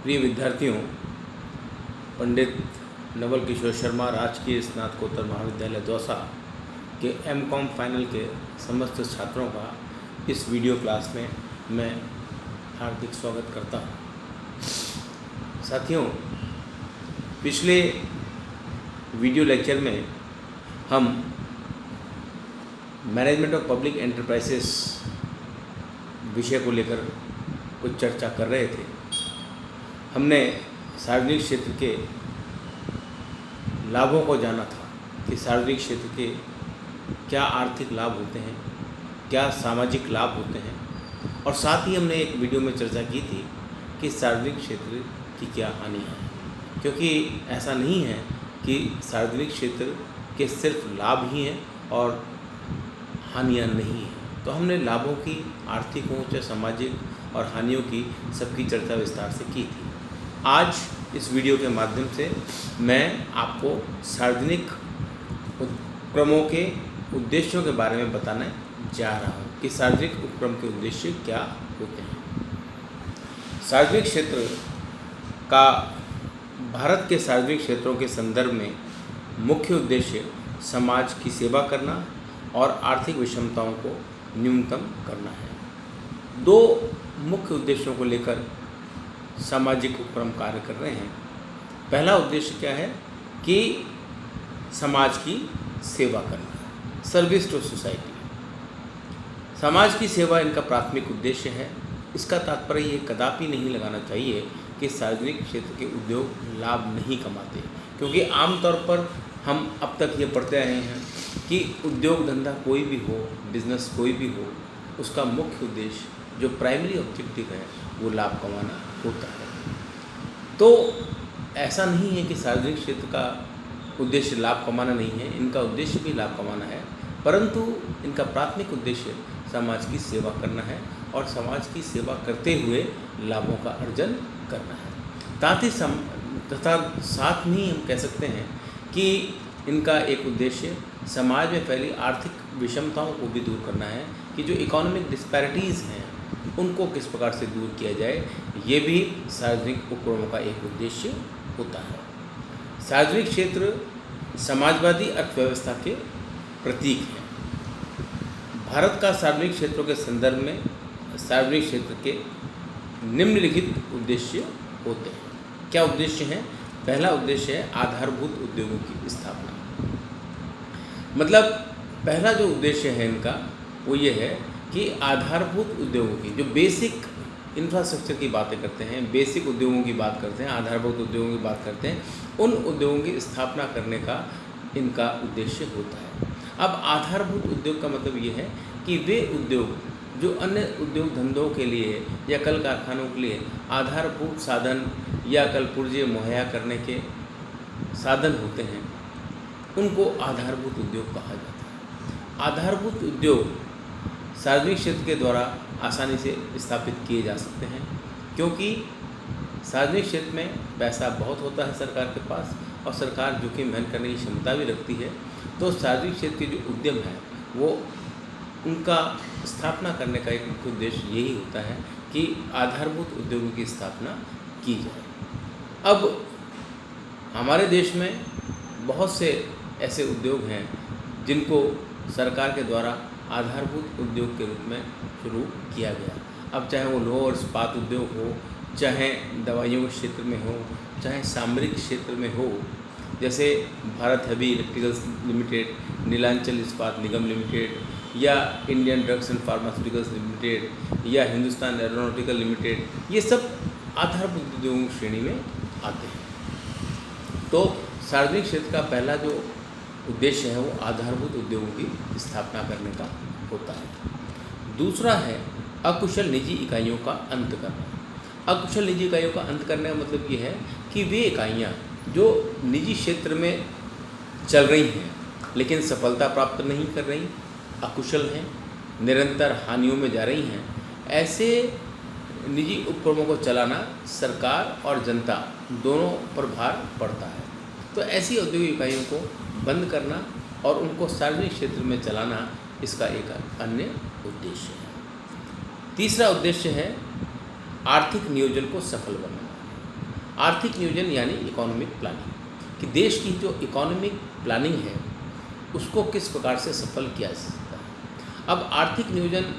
प्रिय विद्यार्थियों, पंडित नवल किशोर शर्मा राजकीय स्नातकोत्तर महाविद्यालय दौसा के एमकॉम फाइनल के समस्त छात्रों का इस वीडियो क्लास में मैं हार्दिक स्वागत करता हूँ। साथियों, पिछले वीडियो लेक्चर में हम मैनेजमेंट ऑफ पब्लिक एंटरप्राइजेस विषय को लेकर कुछ चर्चा कर रहे थे। हमने सार्वजनिक क्षेत्र के लाभों को जाना था कि सार्वजनिक क्षेत्र के क्या आर्थिक लाभ होते हैं, क्या सामाजिक लाभ होते हैं, और साथ ही हमने एक वीडियो में चर्चा की थी कि सार्वजनिक क्षेत्र की क्या हानि है, क्योंकि ऐसा नहीं है कि सार्वजनिक क्षेत्र के सिर्फ लाभ ही हैं और हानियाँ नहीं हैं। तो हमने लाभों की, आर्थिक हो चाहे सामाजिक, और हानियों की सबकी चर्चा विस्तार से की थी। आज इस वीडियो के माध्यम से मैं आपको सार्वजनिक उपक्रमों के उद्देश्यों के बारे में बताने जा रहा हूँ कि सार्वजनिक उपक्रम के उद्देश्य क्या होते हैं। सार्वजनिक क्षेत्र का भारत के सार्वजनिक क्षेत्रों के संदर्भ में मुख्य उद्देश्य समाज की सेवा करना और आर्थिक विषमताओं को न्यूनतम करना है। दो मुख्य उद्देश्यों को लेकर सामाजिक उपक्रम कार्य कर रहे हैं। पहला उद्देश्य क्या है कि समाज की सेवा करना, सर्विस टू सोसाइटी। समाज की सेवा इनका प्राथमिक उद्देश्य है। इसका तात्पर्य ये कदापि नहीं लगाना चाहिए कि सार्वजनिक क्षेत्र के उद्योग लाभ नहीं कमाते, क्योंकि आमतौर पर हम अब तक ये पढ़ते रहे हैं कि उद्योग धंधा कोई भी हो, बिजनेस कोई भी हो, उसका मुख्य उद्देश्य जो प्राइमरी ऑब्जेक्टिव है वो लाभ कमाना होता है। तो ऐसा नहीं है कि सार्वजनिक क्षेत्र का उद्देश्य लाभ कमाना नहीं है, इनका उद्देश्य भी लाभ कमाना है, परंतु इनका प्राथमिक उद्देश्य समाज की सेवा करना है और समाज की सेवा करते हुए लाभों का अर्जन करना है। तथा साथ में ही हम कह सकते हैं कि इनका एक उद्देश्य समाज में फैली आर्थिक विषमताओं को भी दूर करना है कि जो इकोनॉमिक डिस्पैरिटीज़ हैं उनको किस प्रकार से दूर किया जाए, ये भी सार्वजनिक उपक्रमों का एक उद्देश्य होता है। सार्वजनिक क्षेत्र समाजवादी अर्थव्यवस्था के प्रतीक हैं। भारत का सार्वजनिक क्षेत्रों के संदर्भ में सार्वजनिक क्षेत्र के निम्नलिखित उद्देश्य होते हैं। क्या उद्देश्य हैं? पहला उद्देश्य है आधारभूत उद्योगों की स्थापना। मतलब पहला जो उद्देश्य है इनका वो ये है कि आधारभूत उद्योगों की, जो बेसिक इंफ्रास्ट्रक्चर की बातें करते हैं, बेसिक उद्योगों की बात करते हैं, आधारभूत उद्योगों की बात करते हैं, उन उद्योगों की स्थापना करने का इनका उद्देश्य होता है। अब आधारभूत उद्योग का मतलब ये है कि वे उद्योग जो अन्य उद्योग धंधों के लिए या कल कारखानों के लिए आधारभूत साधन या कल पुर्जे मुहैया करने के साधन होते हैं, उनको आधारभूत उद्योग कहा जाता है। आधारभूत उद्योग सार्वजनिक क्षेत्र के द्वारा आसानी से स्थापित किए जा सकते हैं, क्योंकि सार्वजनिक क्षेत्र में पैसा बहुत होता है सरकार के पास, और सरकार जोखिम वहन करने की क्षमता भी रखती है। तो सार्वजनिक क्षेत्र के जो उद्यम है वो उनका स्थापना करने का एक मुख्य उद्देश्य यही होता है कि आधारभूत उद्योगों की स्थापना की जाए। अब हमारे देश में बहुत से ऐसे उद्योग हैं जिनको सरकार के द्वारा आधारभूत उद्योग के रूप में शुरू किया गया। अब चाहे वो लौह और इस्पात उद्योग हो, चाहे दवाइयों के क्षेत्र में हो, चाहे सामरिक क्षेत्र में हो, जैसे Bharat heavy electricals limited, Neelanchal Ispat Nigam limited, या Indian drugs and pharmaceuticals limited, या हिंदुस्तान एरोनॉटिकल लिमिटेड, ये सब आधारभूत उद्योगों की श्रेणी में आते हैं। तो सार्वजनिक क्षेत्र का पहला जो उद्देश्य है वो आधारभूत उद्योगों की स्थापना करने का होता है। दूसरा है अकुशल निजी इकाइयों का अंत करना। अकुशल निजी इकाइयों का अंत करने का मतलब ये है कि वे इकाइयाँ जो निजी क्षेत्र में चल रही हैं लेकिन सफलता प्राप्त नहीं कर रही, अकुशल हैं, निरंतर हानियों में जा रही हैं, ऐसे निजी उपक्रमों को चलाना सरकार और जनता दोनों पर भार पड़ता है। तो ऐसी औद्योगिक इकाइयों को बंद करना और उनको सार्वजनिक क्षेत्र में चलाना इसका एक अन्य उद्देश्य है। तीसरा उद्देश्य है आर्थिक नियोजन को सफल बनाना। आर्थिक नियोजन यानी इकोनॉमिक प्लानिंग, कि देश की जो इकोनॉमिक प्लानिंग है उसको किस प्रकार से सफल किया जा सकता है। अब आर्थिक नियोजन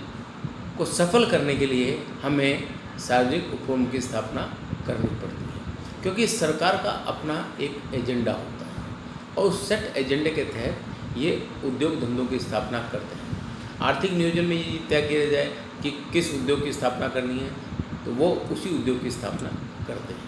को सफल करने के लिए हमें सार्वजनिक उपक्रमों की स्थापना करनी पड़ती है, क्योंकि सरकार का अपना एक एजेंडा होता है और उस सेट एजेंडे के तहत ये उद्योग धंधों की स्थापना करते हैं। आर्थिक नियोजन में ये तय किया जाए कि किस उद्योग की स्थापना करनी है, तो वो उसी उद्योग की स्थापना करते हैं।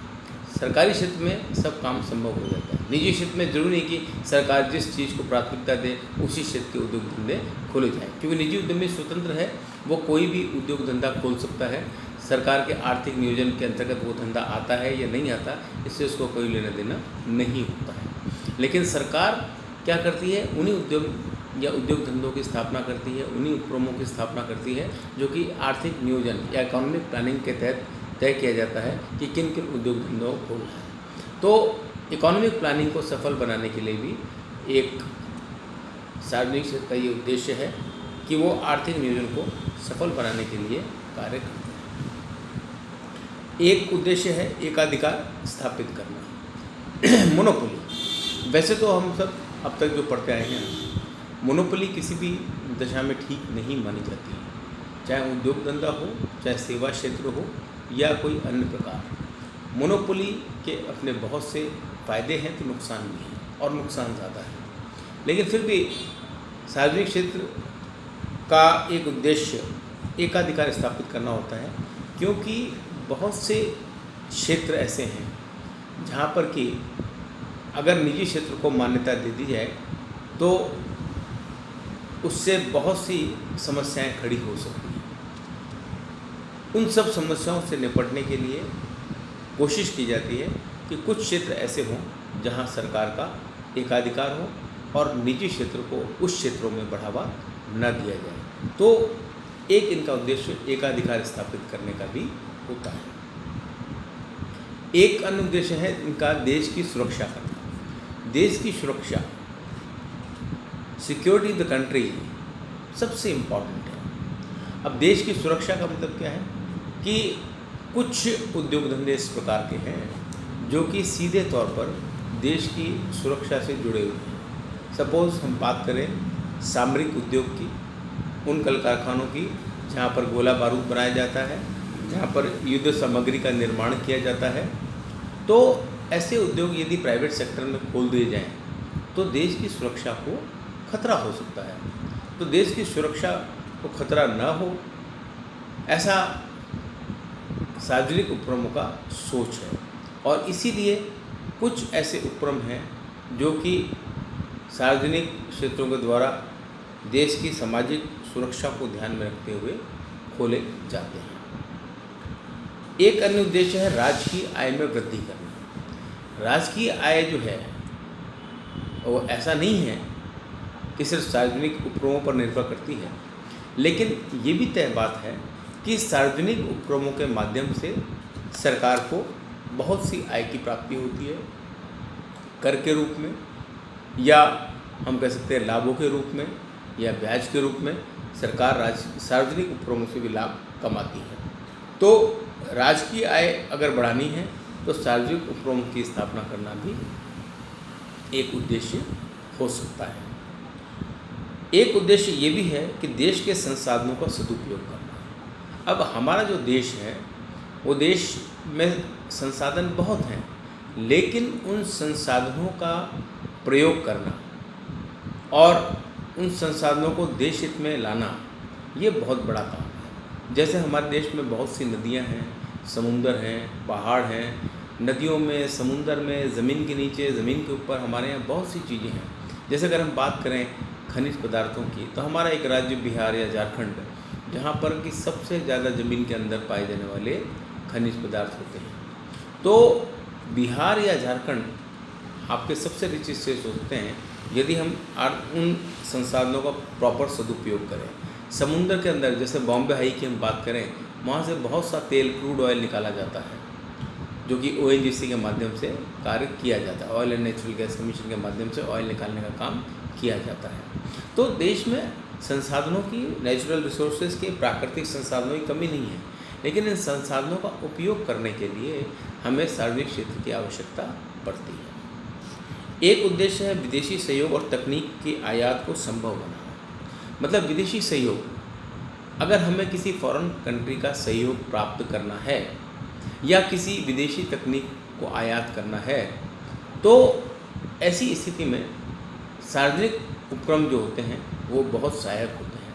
सरकारी क्षेत्र में सब काम संभव हो जाता है। निजी क्षेत्र में जरूरी नहीं कि सरकार जिस चीज़ को प्राथमिकता दे उसी क्षेत्र के उद्योग धंधे खोले जाएँ, क्योंकि निजी उद्यमी स्वतंत्र है, वो कोई भी उद्योग धंधा खोल सकता है। सरकार के आर्थिक नियोजन के अंतर्गत वो धंधा आता है या नहीं आता, इससे उसको कोई लेना देना नहीं होता है। लेकिन सरकार क्या करती है, उन्हीं उद्योग या उद्योग धंधों की स्थापना करती है, उन्हीं उपक्रमों की स्थापना करती है जो कि आर्थिक नियोजन या इकोनॉमिक प्लानिंग के तहत तय किया जाता है कि किन किन उद्योग धंधों को खोलना है। तो इकोनॉमिक प्लानिंग को सफल बनाने के लिए भी एक सार्वजनिक क्षेत्र का ये उद्देश्य है कि वो आर्थिक नियोजन को सफल बनाने के लिए कार्य करते हैं। एक उद्देश्य है एकाधिकार स्थापित करना, मोनोपोली। वैसे तो हम सब अब तक जो पढ़ते आए हैं, मोनोपोली किसी भी दशा में ठीक नहीं मानी जाती है, चाहे उद्योग धंधा हो, चाहे सेवा क्षेत्र हो या कोई अन्य प्रकार। मोनोपोली के अपने बहुत से फ़ायदे हैं तो नुकसान भी हैं, और नुकसान ज़्यादा है। लेकिन फिर भी सार्वजनिक क्षेत्र का एक उद्देश्य एकाधिकार स्थापित करना होता है, क्योंकि बहुत से क्षेत्र ऐसे हैं जहाँ पर कि अगर निजी क्षेत्र को मान्यता दे दी जाए तो उससे बहुत सी समस्याएं खड़ी हो सकती हैं। उन सब समस्याओं से निपटने के लिए कोशिश की जाती है कि कुछ क्षेत्र ऐसे हों जहां सरकार का एकाधिकार हो और निजी क्षेत्र को उस क्षेत्रों में बढ़ावा न दिया जाए। तो एक इनका उद्देश्य एकाधिकार स्थापित करने का भी होता है। एक अन्य उद्देश्य है इनका देश की सुरक्षा करना। देश की सुरक्षा, सिक्योरिटी द कंट्री, सबसे इम्पॉर्टेंट है। अब देश की सुरक्षा का मतलब क्या है कि कुछ उद्योग धंधे इस प्रकार के हैं जो कि सीधे तौर पर देश की सुरक्षा से जुड़े हुए हैं। सपोज़ हम बात करें सामरिक उद्योग की, उन कल कारखानों की जहाँ पर गोला बारूद बनाया जाता है, जहाँ पर युद्ध सामग्री का निर्माण किया जाता है। तो ऐसे उद्योग यदि प्राइवेट सेक्टर में खोल दिए जाएं तो देश की सुरक्षा को खतरा हो सकता है। तो देश की सुरक्षा को खतरा न हो, ऐसा सार्वजनिक उपक्रमों का सोच है। और इसीलिए कुछ ऐसे उपक्रम हैं जो कि सार्वजनिक क्षेत्रों के द्वारा देश की सामाजिक सुरक्षा को ध्यान में रखते हुए खोले जाते हैं। एक अन्य उद्देश्य है राज्य की आय में वृद्धि करना। राज्य की आय जो है वो ऐसा नहीं है कि सिर्फ सार्वजनिक उपक्रमों पर निर्भर करती है, लेकिन ये भी तय बात है कि सार्वजनिक उपक्रमों के माध्यम से सरकार को बहुत सी आय की प्राप्ति होती है, कर के रूप में, या हम कह सकते हैं लाभों के रूप में, या ब्याज के रूप में सरकार सार्वजनिक उपक्रमों से भी लाभ कमाती है। तो राज्य की आय अगर बढ़ानी है तो सार्वजनिक उपक्रमों की स्थापना करना भी एक उद्देश्य हो सकता है। एक उद्देश्य ये भी है कि देश के संसाधनों का सदुपयोग करना। अब हमारा जो देश है वो देश में संसाधन बहुत हैं, लेकिन उन संसाधनों का प्रयोग करना और उन संसाधनों को देश हित में लाना, ये बहुत बड़ा काम है। जैसे हमारे देश में बहुत सी नदियां हैं, समुंदर हैं, पहाड़ हैं। नदियों में, समुंदर में, ज़मीन के नीचे, ज़मीन के ऊपर हमारे यहाँ बहुत सी चीज़ें हैं। जैसे अगर हम बात करें खनिज पदार्थों की, तो हमारा एक राज्य बिहार या झारखंड, जहाँ पर कि सबसे ज़्यादा ज़मीन के अंदर पाए जाने वाले खनिज पदार्थ होते हैं। तो बिहार या झारखंड आपके सबसे रिच स्टेट्स होते हैं यदि हम उन संसाधनों का प्रॉपर सदुपयोग करें। समुंदर के अंदर जैसे बॉम्बे हाई की हम बात करें, वहाँ से बहुत सा तेल, क्रूड ऑयल निकाला जाता है, जो कि ONGC के माध्यम से कार्य किया जाता है। Oil and natural gas commission के माध्यम से ऑयल निकालने का काम किया जाता है। तो देश में संसाधनों की, नेचुरल रिसोर्सेज के, प्राकृतिक संसाधनों की कमी नहीं है, लेकिन इन संसाधनों का उपयोग करने के लिए हमें सार्वजनिक क्षेत्र की आवश्यकता पड़ती है। एक उद्देश्य है विदेशी सहयोग और तकनीक की आयात को संभव बनाना। मतलब विदेशी सहयोग, अगर हमें किसी फॉरेन कंट्री का सहयोग प्राप्त करना है या किसी विदेशी तकनीक को आयात करना है, तो ऐसी स्थिति में सार्वजनिक उपक्रम जो होते हैं वो बहुत सहायक होते हैं,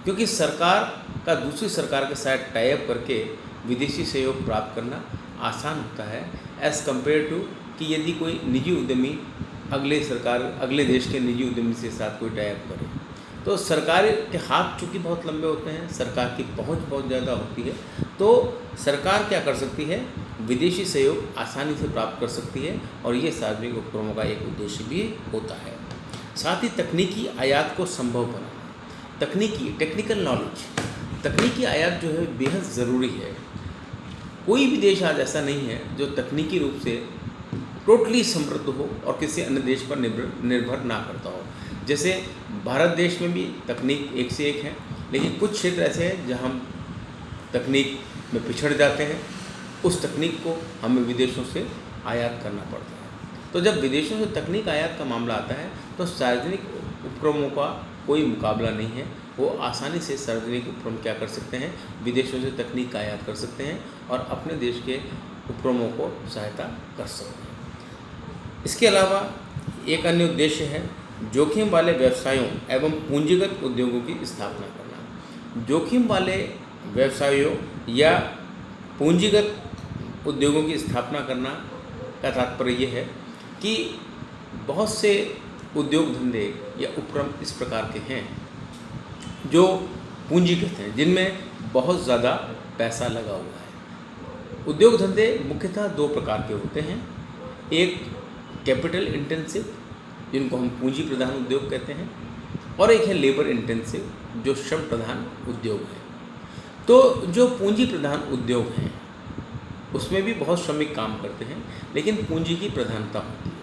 क्योंकि सरकार का दूसरी सरकार के साथ टाई अप करके विदेशी सहयोग प्राप्त करना आसान होता है एज़ कम्पेयर टू कि यदि कोई निजी उद्यमी अगले देश के निजी उद्यमी के साथ कोई टाई अप करे। तो सरकार के हाथ चूँकि बहुत लंबे होते हैं, सरकार की पहुंच बहुत ज़्यादा होती है, तो सरकार क्या कर सकती है, विदेशी सहयोग आसानी से प्राप्त कर सकती है, और ये सार्वजनिक उपक्रमों का एक उद्देश्य भी होता है। साथ ही तकनीकी आयात को संभव बनाना। टेक्निकल नॉलेज, तकनीकी आयात जो है बेहद ज़रूरी है। कोई भी देश आज ऐसा नहीं है जो तकनीकी रूप से टोटली समृद्ध हो और किसी अन्य देश पर निर्भर ना करता हो। जैसे भारत देश में भी तकनीक एक से एक है, लेकिन कुछ क्षेत्र ऐसे हैं जहाँ हम तकनीक में पिछड़ जाते हैं, उस तकनीक को हमें विदेशों से आयात करना पड़ता है। तो जब विदेशों से तकनीक आयात का मामला आता है तो सार्वजनिक उपक्रमों का कोई मुकाबला नहीं है। वो आसानी से सार्वजनिक उपक्रम क्या कर सकते हैं, विदेशों से तकनीक का आयात कर सकते हैं और अपने देश के उपक्रमों को सहायता कर सकते हैं। इसके अलावा एक अन्य उद्देश्य है जोखिम वाले व्यवसायों एवं पूंजीगत उद्योगों की स्थापना करना। जोखिम वाले व्यवसायों या पूंजीगत उद्योगों की स्थापना करना का तात्पर्य ये है कि बहुत से उद्योग धंधे या उपक्रम इस प्रकार के हैं जो पूंजीगत हैं, जिनमें बहुत ज़्यादा पैसा लगा हुआ है। उद्योग धंधे मुख्यतः दो प्रकार के होते हैं, एक कैपिटल इंटेंसिव जिनको हम पूंजी प्रधान उद्योग कहते हैं, और एक है लेबर इंटेंसिव जो श्रम प्रधान उद्योग है। तो जो पूंजी प्रधान उद्योग हैं उसमें भी बहुत श्रमिक काम करते हैं, लेकिन पूंजी की प्रधानता होती है,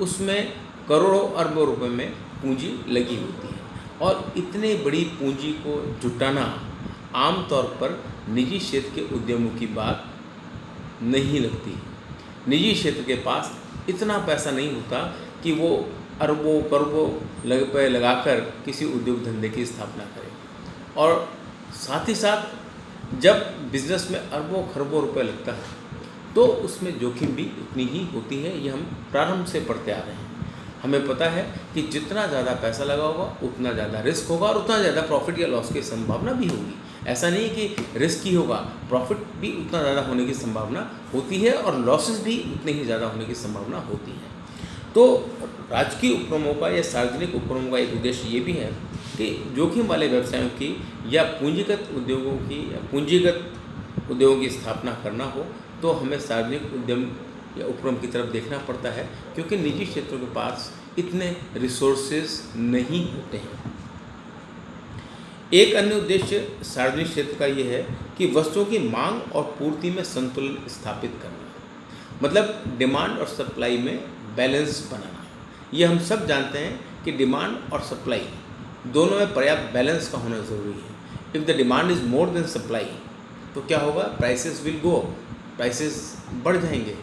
उसमें करोड़ों अरबों रुपए में पूंजी लगी होती है, और इतने बड़ी पूंजी को जुटाना आमतौर पर निजी क्षेत्र के उद्यमों की बात नहीं लगती। निजी क्षेत्र के पास इतना पैसा नहीं होता कि वो अरबों करोड़ों रुपए लगाकर किसी उद्योग धंधे की स्थापना करें, और साथ ही साथ जब बिज़नेस में अरबों खरबों रुपए लगता है तो उसमें जोखिम भी उतनी ही होती है। ये हम प्रारंभ से पढ़ते आ रहे हैं। हमें पता है कि जितना ज़्यादा पैसा लगा होगा उतना ज़्यादा रिस्क होगा और उतना ज़्यादा प्रॉफिट या लॉस की संभावना भी होगी। ऐसा नहीं कि रिस्क ही होगा, प्रॉफिट भी उतना ज़्यादा होने की संभावना होती है और लॉसेस भी उतने ही ज़्यादा होने की संभावना होती है। तो राजकीय उपक्रमों का या सार्वजनिक उपक्रमों का एक उद्देश्य ये भी है कि जोखिम वाले व्यवसायों की या पूंजीगत उद्योगों की स्थापना करना हो तो हमें सार्वजनिक उद्यम या उपक्रम की तरफ देखना पड़ता है, क्योंकि निजी क्षेत्रों के पास इतने रिसोर्सेज नहीं होते हैं। एक अन्य उद्देश्य सार्वजनिक क्षेत्र का ये है कि वस्तुओं की मांग और पूर्ति में संतुलन स्थापित करना, मतलब डिमांड और सप्लाई में बैलेंस बनाना। ये हम सब जानते हैं कि डिमांड और सप्लाई दोनों में पर्याप्त बैलेंस का होना ज़रूरी है। If the demand is more than supply तो क्या होगा, prices will go up, prices बढ़ जाएंगे।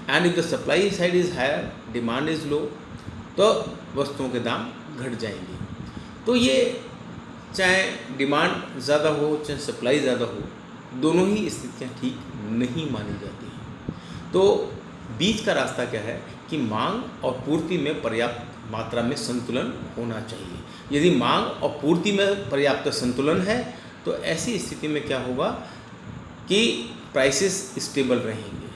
And if the supply side is higher, demand is low, तो वस्तुओं के दाम घट जाएंगे। तो ये चाहे डिमांड ज़्यादा हो चाहे सप्लाई ज़्यादा हो, दोनों ही स्थितियाँ ठीक नहीं मानी जाती हैं। तो बीच का रास्ता क्या है कि मांग और पूर्ति में पर्याप्त मात्रा में संतुलन होना चाहिए। यदि मांग और पूर्ति में पर्याप्त संतुलन है तो ऐसी स्थिति में क्या होगा कि प्राइसेस स्टेबल रहेंगे।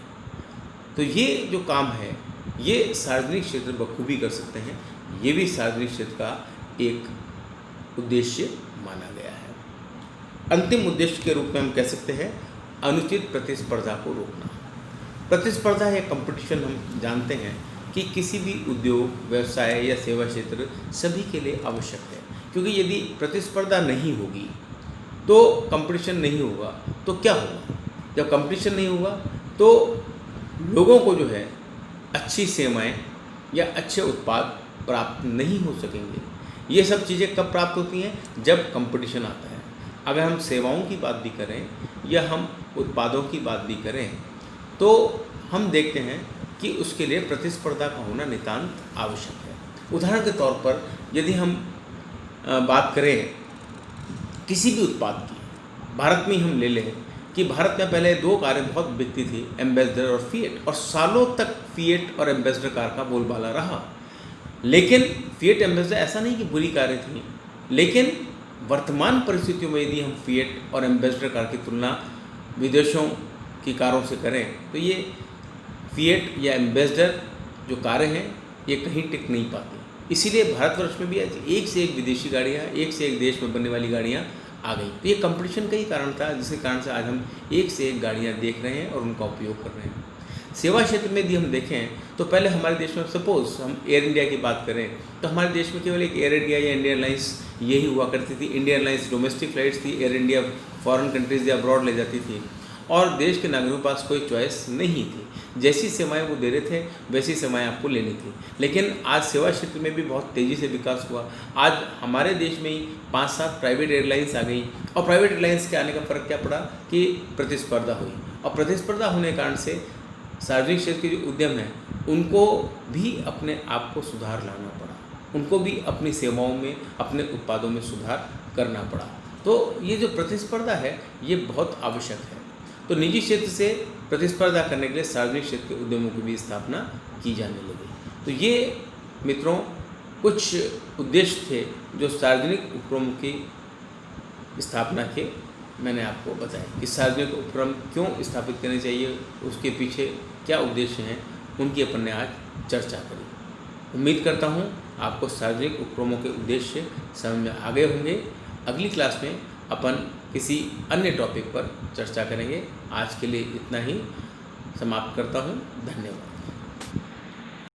तो ये जो काम है ये सार्वजनिक क्षेत्र बखूबी कर सकते हैं। ये भी सार्वजनिक क्षेत्र का एक उद्देश्य माना गया है। अंतिम उद्देश्य के रूप में हम कह सकते हैं अनुचित प्रतिस्पर्धा को रोकना। प्रतिस्पर्धा या कंपटीशन हम जानते हैं कि किसी भी उद्योग, व्यवसाय या सेवा क्षेत्र सभी के लिए आवश्यक है, क्योंकि यदि प्रतिस्पर्धा नहीं होगी तो कंपटीशन नहीं होगा तो क्या होगा। जब कंपटीशन नहीं होगा तो लोगों को जो है अच्छी सेवाएं या अच्छे उत्पाद प्राप्त नहीं हो सकेंगे। ये सब चीज़ें कब प्राप्त होती हैं, जब कंपटीशन आता है। अगर हम सेवाओं की बात भी करें या हम उत्पादों की बात भी करें तो हम देखते हैं कि उसके लिए प्रतिस्पर्धा का होना नितांत आवश्यक है। उदाहरण के तौर पर यदि हम बात करें किसी भी उत्पाद की, भारत में हम ले लें कि भारत में पहले 2 कारें बहुत बिकती थी, एम्बेसडर और फिएट, और सालों तक फिएट और एम्बेसडर कार का बोलबाला रहा। लेकिन फिएट एम्बेसडर ऐसा नहीं कि बुरी कारें थीं, लेकिन वर्तमान परिस्थितियों में यदि हम फिएट और एम्बेसडर कार की तुलना विदेशों की कारों से करें तो ये फिएट या एम्बेसडर जो कारें हैं ये कहीं टिक नहीं पाती। इसीलिए भारतवर्ष में भी आज एक से एक विदेशी गाड़ियाँ, एक से एक देश में बनने वाली गाड़ियाँ आ गई। तो ये कंपटीशन का ही कारण था, जिसके कारण से आज हम एक से एक गाड़ियाँ देख रहे हैं और उनका उपयोग कर रहे हैं। सेवा क्षेत्र में यदि हम देखें तो पहले हमारे देश में, सपोज हम एयर इंडिया की बात करें तो हमारे देश में केवल एक एयर इंडिया या इंडियन एयरलाइंस यही हुआ करती थी। इंडियन एयरलाइंस डोमेस्टिक फ्लाइट्स थी, एयर इंडिया फॉरेन कंट्रीज़ या अब्रॉड ले जाती थी और देश के नागरिकों के पास कोई चॉइस नहीं थी। जैसी सेवाएं वो दे रहे थे वैसी सेवाएं आपको लेनी थी। लेकिन आज सेवा क्षेत्र में भी बहुत तेज़ी से विकास हुआ। आज हमारे देश में ही 5-7 प्राइवेट एयरलाइंस आ गई और प्राइवेट एयरलाइंस के आने का फ़र्क क्या पड़ा कि प्रतिस्पर्धा हुई, और प्रतिस्पर्धा होने के कारण से सार्वजनिक क्षेत्र के जो उद्यम हैं उनको भी अपने आप को सुधार लाना पड़ा, उनको भी अपनी सेवाओं में, अपने उत्पादों में सुधार करना पड़ा। तो ये जो प्रतिस्पर्धा है ये बहुत आवश्यक है। तो निजी क्षेत्र से प्रतिस्पर्धा करने के लिए सार्वजनिक क्षेत्र के उद्यमों की भी स्थापना की जाने लगी। तो ये मित्रों कुछ उद्देश्य थे जो सार्वजनिक उपक्रमों की स्थापना के मैंने आपको बताया कि सार्वजनिक उपक्रम क्यों स्थापित करने चाहिए, उसके पीछे क्या उद्देश्य हैं, उनकी अपन ने आज चर्चा करी। उम्मीद करता हूँ आपको सार्वजनिक उपक्रमों के उद्देश्य समझ में आ गए होंगे। अगली क्लास में अपन किसी अन्य टॉपिक पर चर्चा करेंगे। आज के लिए इतना ही समाप्त करता हूँ। धन्यवाद।